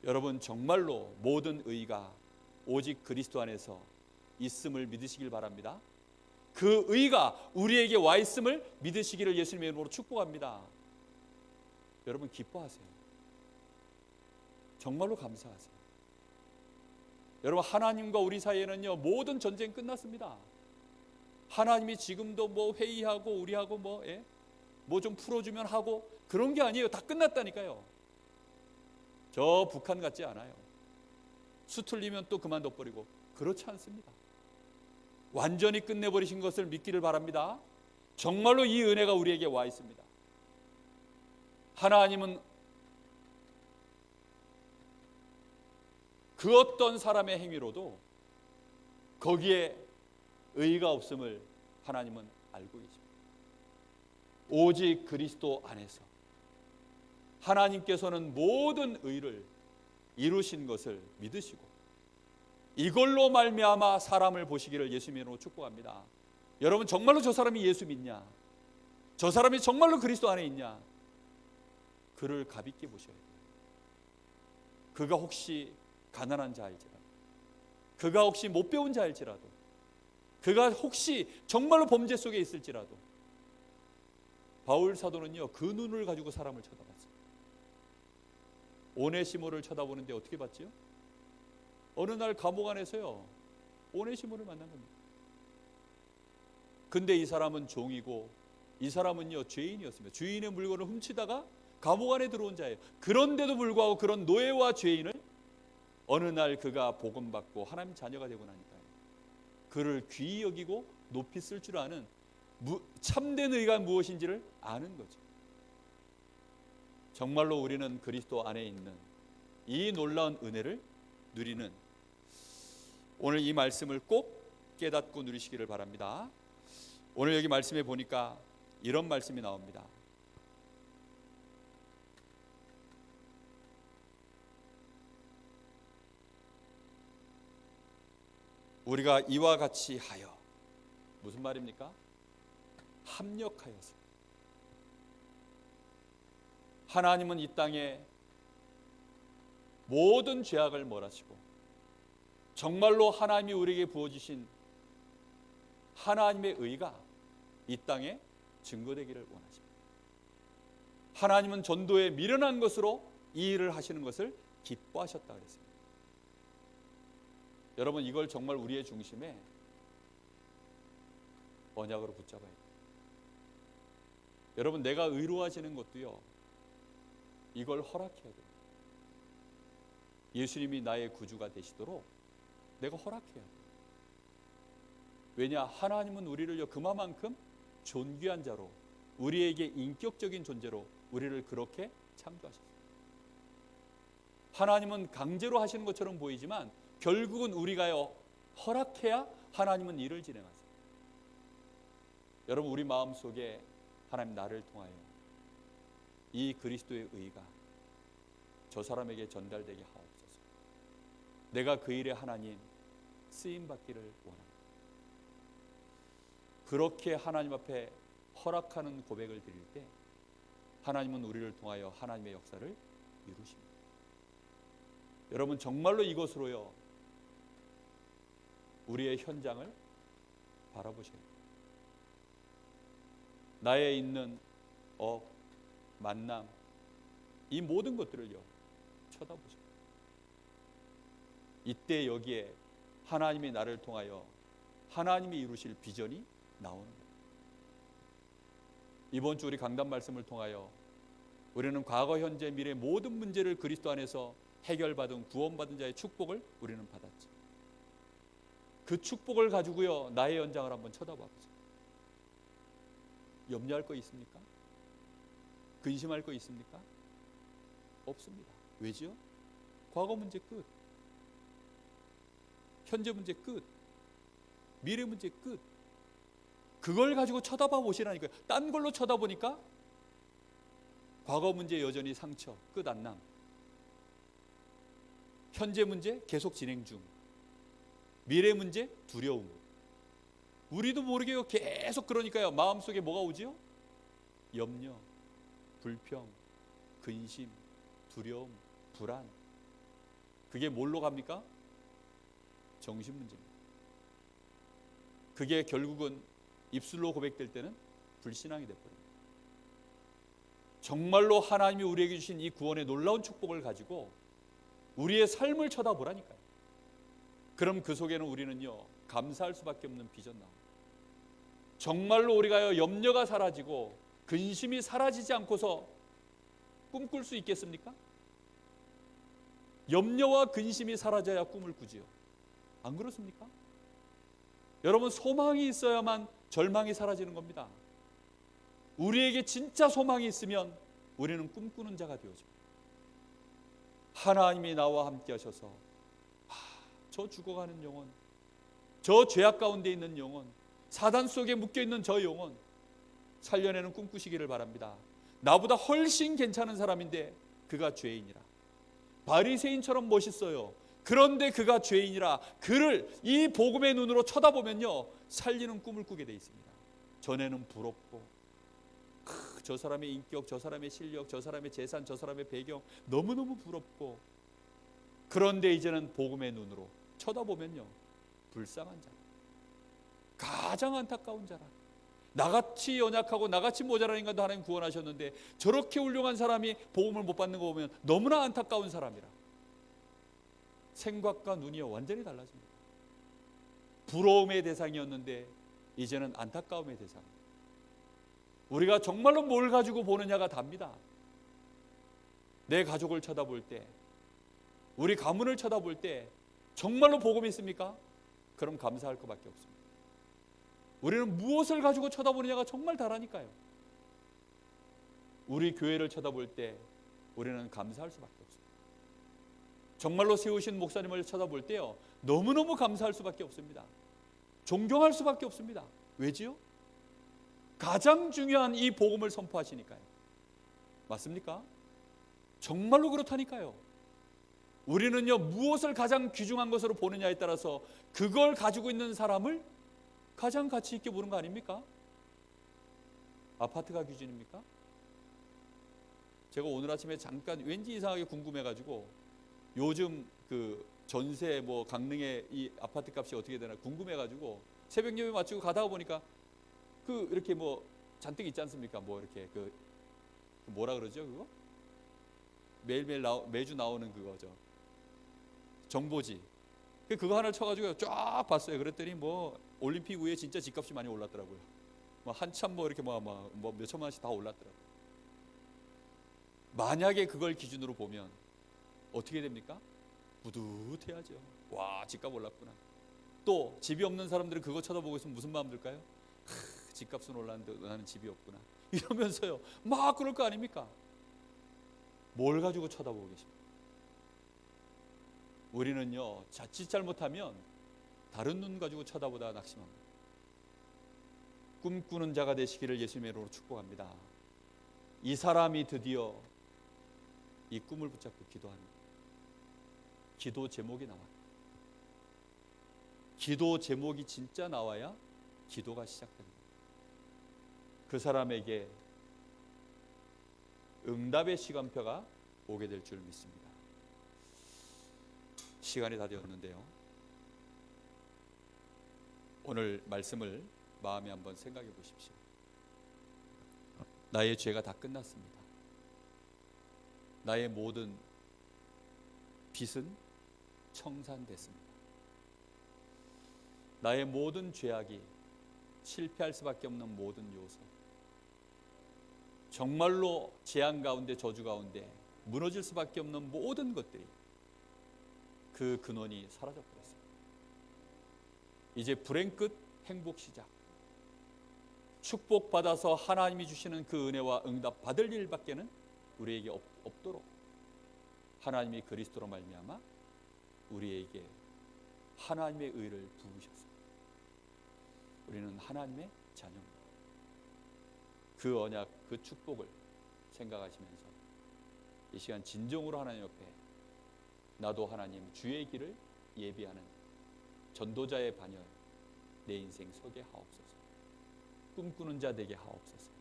여러분, 정말로 모든 의가 오직 그리스도 안에서 있음을 믿으시길 바랍니다. 그 의가 우리에게 와 있음을 믿으시기를 예수님의 이름으로 축복합니다. 여러분, 기뻐하세요. 정말로 감사하세요. 여러분, 하나님과 우리 사이에는요, 모든 전쟁 끝났습니다. 하나님이 지금도 뭐 회의하고 우리하고 뭐 좀 풀어주면 하고 그런 게 아니에요. 다 끝났다니까요. 저 북한 같지 않아요. 수틀리면 또 그만둬버리고 그렇지 않습니다. 완전히 끝내버리신 것을 믿기를 바랍니다. 정말로 이 은혜가 우리에게 와 있습니다. 하나님은 그 어떤 사람의 행위로도 거기에 의가 없음을 하나님은 알고 계십니다. 오직 그리스도 안에서 하나님께서는 모든 의를 이루신 것을 믿으시고 이걸로 말미암아 사람을 보시기를 예수님의 이름으로 축복합니다. 여러분, 정말로 저 사람이 예수 믿냐? 저 사람이 정말로 그리스도 안에 있냐? 그를 가볍게 보셔야 돼요. 그가 혹시 가난한 자일지라도, 그가 혹시 못 배운 자일지라도, 그가 혹시 정말로 범죄 속에 있을지라도, 바울 사도는요, 그 눈을 가지고 사람을 쳐다봤어요. 오네시모를 쳐다보는데 어떻게 봤지요? 어느 날 감옥 안에서요, 오네시모를 만난 겁니다. 근데 이 사람은 종이고 이 사람은요, 죄인이었습니다. 주인의 물건을 훔치다가 감옥 안에 들어온 자예요. 그런데도 불구하고 그런 노예와 죄인을 어느 날 그가 복음받고 하나님 자녀가 되고 나니까요, 그를 귀히 여기고 높이 쓸 줄 아는 참된 의가 무엇인지를 아는 거죠. 정말로 우리는 그리스도 안에 있는 이 놀라운 은혜를 누리는, 오늘 이 말씀을 꼭 깨닫고 누리시기를 바랍니다. 오늘 여기 말씀에 보니까 이런 말씀이 나옵니다. 우리가 이와 같이 하여, 무슨 말입니까? 합력하여서. 하나님은 이 땅에 모든 죄악을 몰아치고 정말로 하나님이 우리에게 부어주신 하나님의 의가 이 땅에 증거되기를 원하십니다. 하나님은 전도에 미련한 것으로 이 일을 하시는 것을 기뻐하셨다 그랬습니다. 여러분, 이걸 정말 우리의 중심에 언약으로 붙잡아야 돼요. 여러분, 내가 의로워지는 것도요, 이걸 허락해야 돼요. 예수님이 나의 구주가 되시도록 내가 허락해야 돼요. 왜냐? 하나님은 우리를요, 그만큼 존귀한 자로, 우리에게 인격적인 존재로 우리를 그렇게 창조하셨어요. 하나님은 강제로 하시는 것처럼 보이지만 결국은 우리가요, 허락해야 하나님은 일을 진행하세요. 여러분, 우리 마음속에 하나님, 나를 통하여 이 그리스도의 의가 저 사람에게 전달되게 하옵소서. 내가 그 일에 하나님 쓰임받기를 원합니다. 그렇게 하나님 앞에 허락하는 고백을 드릴 때 하나님은 우리를 통하여 하나님의 역사를 이루십니다. 여러분, 정말로 이것으로요, 우리의 현장을 바라보셔야 돼요. 나에 있는 만남, 이 모든 것들을요, 쳐다보셔야 돼요. 이때 여기에 하나님이 나를 통하여 하나님이 이루실 비전이 나오는 거예요. 이번 주 우리 강단 말씀을 통하여 우리는 과거, 현재, 미래 모든 문제를 그리스도 안에서 해결받은, 구원받은 자의 축복을 우리는 받았죠. 그 축복을 가지고요, 나의 연장을 한번 쳐다봐 보세요. 염려할 거 있습니까? 근심할 거 있습니까? 없습니다. 왜죠? 과거 문제 끝. 현재 문제 끝. 미래 문제 끝. 그걸 가지고 쳐다봐 보시라니까요. 딴 걸로 쳐다보니까 과거 문제 여전히 상처, 끝 안 남. 현재 문제 계속 진행 중. 미래 문제 두려움. 우리도 모르게 계속 그러니까요. 마음속에 뭐가 오지요? 염려, 불평, 근심, 두려움, 불안. 그게 뭘로 갑니까? 정신 문제입니다. 그게 결국은 입술로 고백될 때는 불신앙이 되어버립니다. 정말로 하나님이 우리에게 주신 이 구원의 놀라운 축복을 가지고 우리의 삶을 쳐다보라니까요. 그럼 그 속에는 우리는요, 감사할 수밖에 없는 비전 나옵니다. 정말로 우리가 염려가 사라지고 근심이 사라지지 않고서 꿈꿀 수 있겠습니까? 염려와 근심이 사라져야 꿈을 꾸지요. 안 그렇습니까? 여러분, 소망이 있어야만 절망이 사라지는 겁니다. 우리에게 진짜 소망이 있으면 우리는 꿈꾸는 자가 되어집니다. 하나님이 나와 함께 하셔서 저 죽어가는 영혼, 저 죄악 가운데 있는 영혼, 사단 속에 묶여있는 저 영혼 살려내는 꿈꾸시기를 바랍니다. 나보다 훨씬 괜찮은 사람인데 그가 죄인이라. 바리새인처럼 멋있어요. 그런데 그가 죄인이라. 그를 이 복음의 눈으로 쳐다보면요, 살리는 꿈을 꾸게 돼 있습니다. 전에는 부럽고 저 사람의 인격, 저 사람의 실력, 저 사람의 재산, 저 사람의 배경 너무너무 부럽고, 그런데 이제는 복음의 눈으로 쳐다보면요, 불쌍한 자라. 가장 안타까운 자라. 나같이 연약하고 나같이 모자란 인간도 하나님 구원하셨는데 저렇게 훌륭한 사람이 복음을 못 받는 거 보면 너무나 안타까운 사람이라. 생각과 눈이요, 완전히 달라집니다. 부러움의 대상이었는데 이제는 안타까움의 대상. 우리가 정말로 뭘 가지고 보느냐가 답니다. 내 가족을 쳐다볼 때, 우리 가문을 쳐다볼 때 정말로 복음이 있습니까? 그럼 감사할 것밖에 없습니다. 우리는 무엇을 가지고 쳐다보느냐가 정말 다르니까요. 우리 교회를 쳐다볼 때 우리는 감사할 수밖에 없습니다. 정말로 세우신 목사님을 쳐다볼 때요, 너무너무 감사할 수밖에 없습니다. 존경할 수밖에 없습니다. 왜지요? 가장 중요한 이 복음을 선포하시니까요. 맞습니까? 정말로 그렇다니까요. 우리는요, 무엇을 가장 귀중한 것으로 보느냐에 따라서 그걸 가지고 있는 사람을 가장 가치 있게 보는 거 아닙니까? 아파트가 기준입니까? 제가 오늘 아침에 잠깐 왠지 이상하게 궁금해가지고 요즘 그 전세 뭐 강릉의 이 아파트 값이 어떻게 되나 궁금해가지고 새벽 예배 마치고 가다가 보니까 그 이렇게 뭐 잔뜩 있지 않습니까? 뭐 이렇게 그 뭐라 그러죠 그거? 매일매일 매주 나오는 그거죠. 정보지. 그거 하나를 쳐가지고 쫙 봤어요. 그랬더니 뭐 올림픽 후에 진짜 집값이 많이 올랐더라고요. 뭐 한참 뭐 이렇게 뭐 몇천만 원씩 다 올랐더라고요. 만약에 그걸 기준으로 보면 어떻게 됩니까? 뿌듯해야죠. 와, 집값 올랐구나. 또 집이 없는 사람들은 그거 쳐다보고 있으면 무슨 마음 들까요? 집값은 올랐는데 나는 집이 없구나. 이러면서요, 막 그럴 거 아닙니까? 뭘 가지고 쳐다보고 계십니까? 우리는요, 자칫 잘못하면 다른 눈 가지고 쳐다보다 낙심합니다. 꿈꾸는 자가 되시기를 예수님의 이름으로 축복합니다. 이 사람이 드디어 이 꿈을 붙잡고 기도합니다. 기도 제목이 나와요. 기도 제목이 진짜 나와야 기도가 시작됩니다. 그 사람에게 응답의 시간표가 오게 될 줄 믿습니다. 시간이 다 되었는데요, 오늘 말씀을 마음에 한번 생각해 보십시오. 나의 죄가 다 끝났습니다. 나의 모든 빚은 청산됐습니다. 나의 모든 죄악이 실패할 수밖에 없는 모든 요소, 정말로 재앙 가운데 저주 가운데 무너질 수밖에 없는 모든 것들이 그 근원이 사라져버렸습니다. 이제 불행 끝 행복 시작. 축복받아서 하나님이 주시는 그 은혜와 응답 받을 일밖에는 우리에게 없도록 하나님이 그리스도로 말미암아 우리에게 하나님의 의를 부으셔서 우리는 하나님의 자녀입니다. 그 언약, 그 축복을 생각하시면서 이 시간 진정으로 하나님 옆에 나도 하나님 주의 길을 예비하는 전도자의 반열 내 인생 서게 하옵소서. 꿈꾸는 자 되게 하옵소서.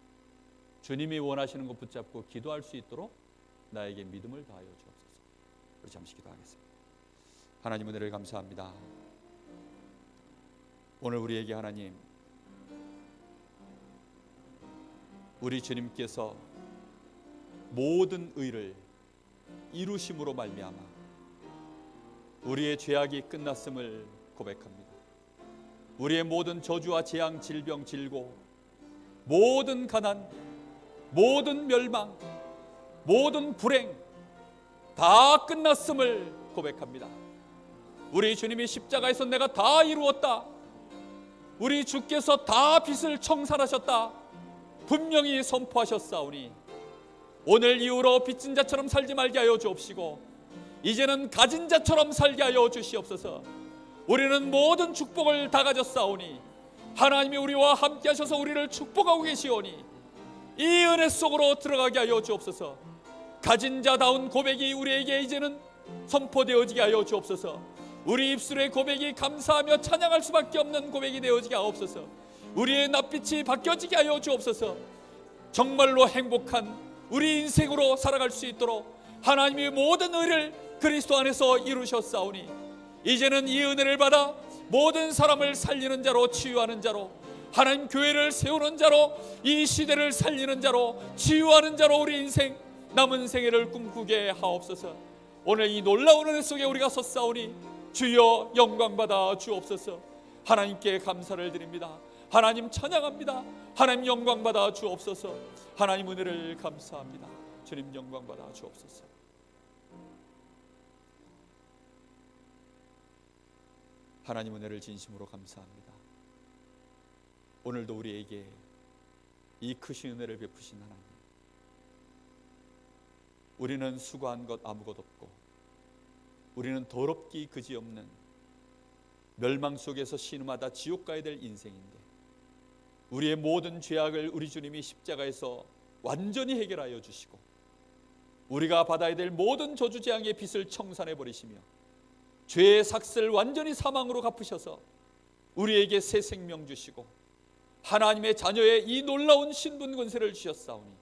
주님이 원하시는 것 붙잡고 기도할 수 있도록 나에게 믿음을 다하여 주옵소서. 우리 잠시 기도하겠습니다. 하나님 은혜를 감사합니다. 오늘 우리에게 하나님, 우리 주님께서 모든 의를 이루심으로 말미암아 우리의 죄악이 끝났음을 고백합니다. 우리의 모든 저주와 재앙, 질병, 질고, 모든 가난, 모든 멸망, 모든 불행 다 끝났음을 고백합니다. 우리 주님이 십자가에서 내가 다 이루었다, 우리 주께서 다 빚을 청산하셨다 분명히 선포하셨사오니 오늘 이후로 빚진 자처럼 살지 말게 하여 주옵시고 이제는 가진 자처럼 살게 하여 주시옵소서. 우리는 모든 축복을 다 가졌사오니 하나님이 우리와 함께 하셔서 우리를 축복하고 계시오니 이 은혜 속으로 들어가게 하여 주옵소서. 가진 자다운 고백이 우리에게 이제는 선포되어지게 하여 주옵소서. 우리 입술의 고백이 감사하며 찬양할 수밖에 없는 고백이 되어지게 하옵소서. 우리의 낯빛이 바뀌어지게 하여 주옵소서. 정말로 행복한 우리 인생으로 살아갈 수 있도록 하나님이 모든 의를 그리스도 안에서 이루셨사오니 이제는 이 은혜를 받아 모든 사람을 살리는 자로, 치유하는 자로, 하나님 교회를 세우는 자로, 이 시대를 살리는 자로, 치유하는 자로 우리 인생 남은 생애를 꿈꾸게 하옵소서. 오늘 이 놀라운 은혜 속에 우리가 섰사오니 주여 영광 받아 주옵소서. 하나님께 감사를 드립니다. 하나님 찬양합니다. 하나님 영광 받아 주옵소서. 하나님 은혜를 감사합니다. 주님 영광 받아 주옵소서. 하나님 은혜를 진심으로 감사합니다. 오늘도 우리에게 이 크신 은혜를 베푸신 하나님, 우리는 수고한 것 아무것 없고 우리는 더럽기 그지없는 멸망 속에서 신음하다 지옥 가야 될 인생인데 우리의 모든 죄악을 우리 주님이 십자가에서 완전히 해결하여 주시고 우리가 받아야 될 모든 저주 재앙의 빚을 청산해 버리시며 죄의 삭슬 완전히 사망으로 갚으셔서 우리에게 새 생명 주시고 하나님의 자녀의 이 놀라운 신분 권세를 주셨사오니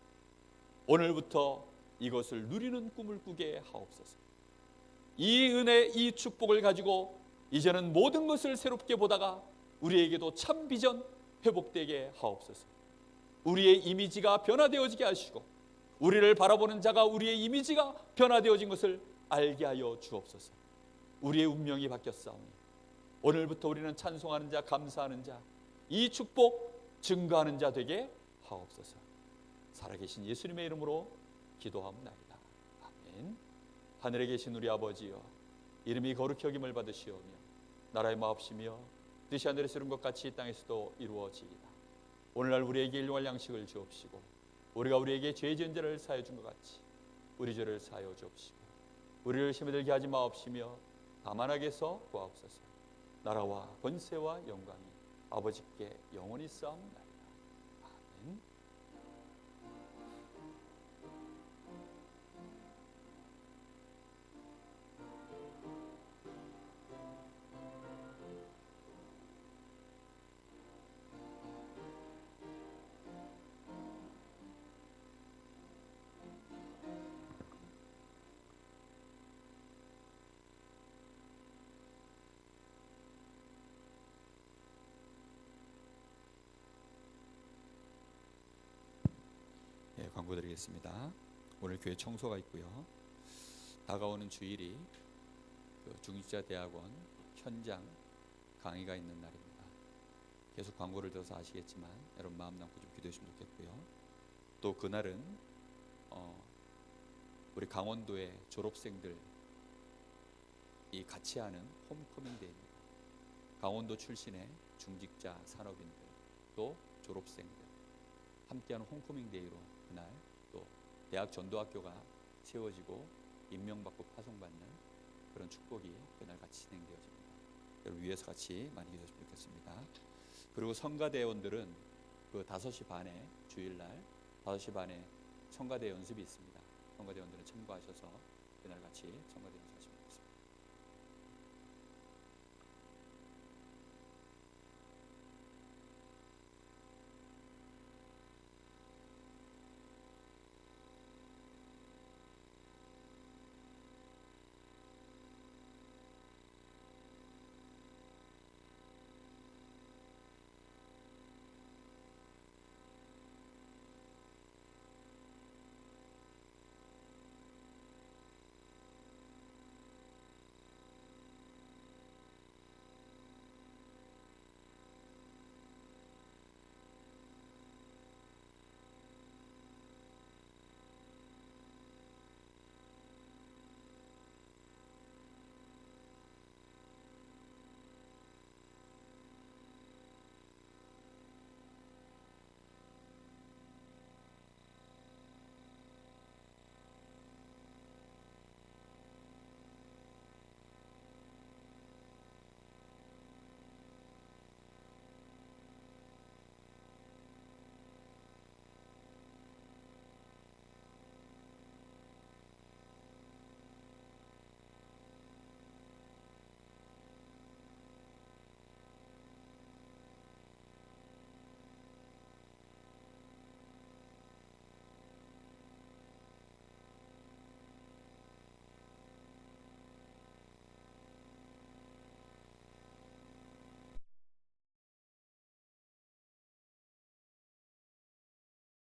오늘부터 이것을 누리는 꿈을 꾸게 하옵소서. 이 은혜, 이 축복을 가지고 이제는 모든 것을 새롭게 보다가 우리에게도 참 비전 회복되게 하옵소서. 우리의 이미지가 변화되어지게 하시고 우리를 바라보는 자가 우리의 이미지가 변화되어진 것을 알게 하여 주옵소서. 우리의 운명이 바뀌었사오니 오늘부터 우리는 찬송하는 자, 감사하는 자, 이 축복 증거하는 자 되게 하옵소서. 살아계신 예수님의 이름으로 기도하옵나이다. 아멘. 하늘에 계신 우리 아버지여, 이름이 거룩히 여김을 받으시오며 나라의 마옵시며 뜻이 하늘에서 이룬 것 같이 이 땅에서도 이루어지이다. 오늘날 우리에게 일용할 양식을 주옵시고 우리가 우리에게 죄 지은 자를 사하여 준 것 같이 우리 죄를 사하여 주옵시고 우리를 시험에 들게 하지 마옵시며 다만 악에서 구하옵소서. 나라와 권세와 영광이 아버지께 영원히 쌓옵나이다. 아멘. 광고 드리겠습니다. 오늘 교회 청소가 있고요. 다가오는 주일이 중직자대학원 현장 강의가 있는 날입니다. 계속 광고를 들어서 아시겠지만 여러분 마음 담고 좀 기도했으면 좋겠고요. 또 그날은 우리 강원도의 졸업생들이 같이 하는 홈커밍 데이입니다. 강원도 출신의 중직자 산업인들 또 졸업생들 함께하는 홈커밍 데이로 그날 또 대학 전도학교가 세워지고 임명받고 파송받는 그런 축복이 그날 같이 진행되어집니다. 여러분 위에서 같이 많이 기도했으면 좋겠습니다. 그리고 성가대원들은 그 5시 반에 주일날 5시 반에 성가대 연습이 있습니다. 성가대원들은 참고하셔서 그날 같이 성가대 연습